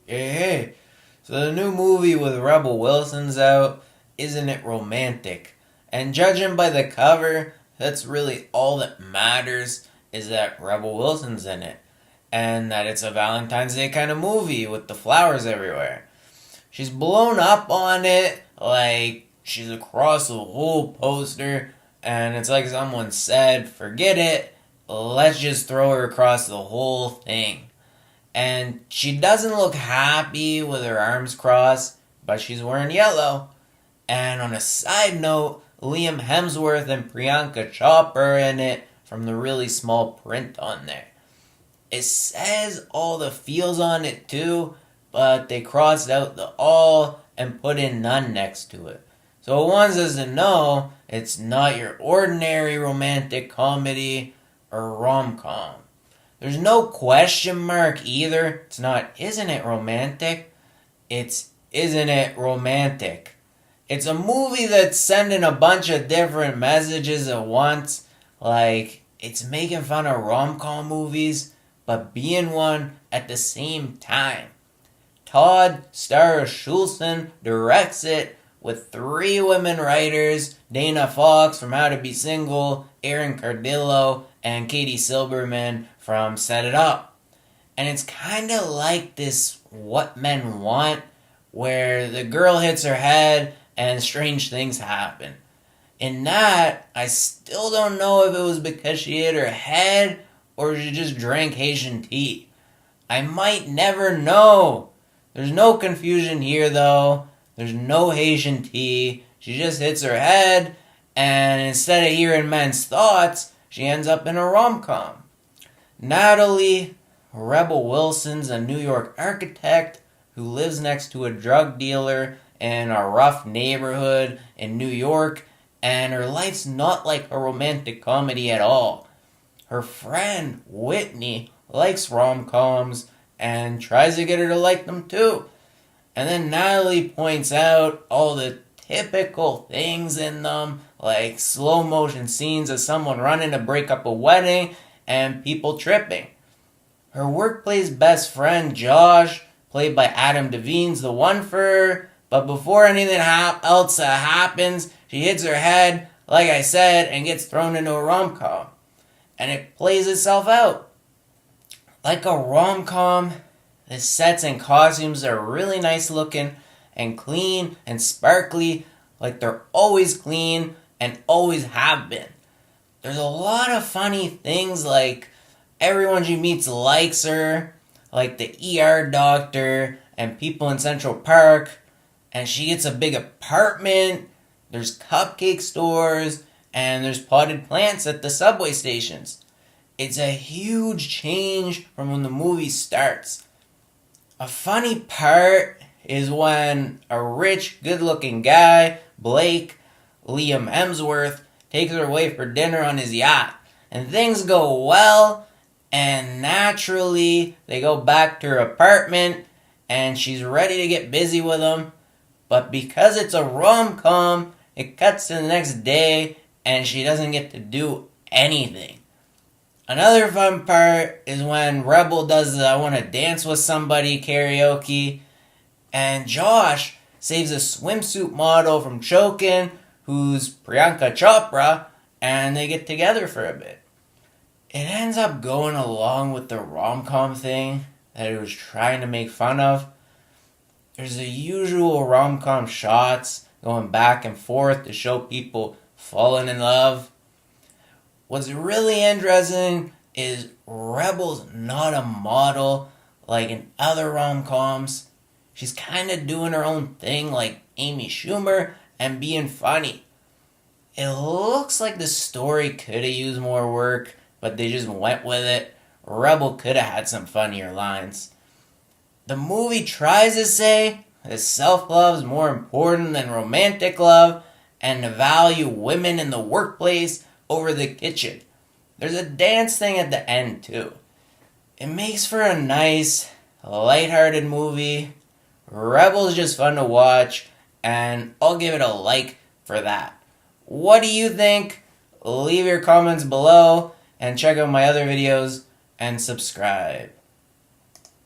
Hey, so the new movie with Rebel Wilson's out, Isn't It Romantic? And judging by the cover, that's really all that matters is that Rebel Wilson's in it. And that it's a Valentine's Day kind of movie with the flowers everywhere. She's blown up on it, like she's across the whole poster, and it's like someone said, forget it, let's just throw her across the whole thing. And she doesn't look happy with her arms crossed, but she's wearing yellow. And on a side note, Liam Hemsworth and Priyanka Chopra are in it from the really small print on there. It says all the feels on it too, but they crossed out the all and put in none next to it. So it wants us to know it's not your ordinary romantic comedy or rom-com. There's no question mark either. It's not, isn't it romantic? It's, isn't it romantic? It's a movie that's sending a bunch of different messages at once. Like, it's making fun of rom-com movies, but being one at the same time. Todd, Strauss-Schulson, directs it with 3 women writers, Dana Fox from How to Be Single, Erin Cardillo, and Katie Silberman from Set It Up. And it's kind of like this What Men Want, where the girl hits her head and strange things happen. In that, I still don't know if it was because she hit her head or she just drank Haitian tea. I might never know. There's no confusion here though. There's no Haitian tea. She just hits her head, and instead of hearing men's thoughts, she ends up in a rom-com. Natalie, Rebel Wilson's a New York architect who lives next to a drug dealer in a rough neighborhood in New York, and her life's not like a romantic comedy at all. Her friend, Whitney, likes rom-coms and tries to get her to like them too. And then Natalie points out all the typical things in them, like slow motion scenes of someone running to break up a wedding and people tripping. Her workplace best friend, Josh, played by Adam Devine's the one for her, but before anything else happens, she hits her head, like I said, and gets thrown into a rom-com. And it plays itself out. Like a rom-com, the sets and costumes are really nice looking and clean and sparkly, like they're always clean and always have been. There's a lot of funny things, like everyone she meets likes her, like the ER doctor and people in Central Park, and she gets a big apartment, there's cupcake stores, and there's potted plants at the subway stations. It's a huge change from when the movie starts. A funny part is when a rich, good-looking guy, Blake, Liam Hemsworth, takes her away for dinner on his yacht. And things go well, and naturally, they go back to her apartment, and she's ready to get busy with him. But because it's a rom-com, it cuts to the next day, and she doesn't get to do anything. Another fun part is when Rebel does the I Want to Dance with Somebody karaoke, and Josh saves a swimsuit model from choking, who's Priyanka Chopra, and they get together for a bit. It ends up going along with the rom-com thing that it was trying to make fun of. There's the usual rom-com shots going back and forth to show people falling in love. What's really interesting is Rebel's not a model like in other rom-coms. She's kind of doing her own thing like Amy Schumer and being funny. It looks like the story could have used more work, but they just went with it. Rebel could have had some funnier lines. The movie tries to say that self-love is more important than romantic love and to value women in the workplace over the kitchen. There's a dance thing at the end too. It makes for a nice, lighthearted movie. Rebel's just fun to watch, and I'll give it a like for that. What do you think? Leave your comments below, and check out my other videos, and subscribe.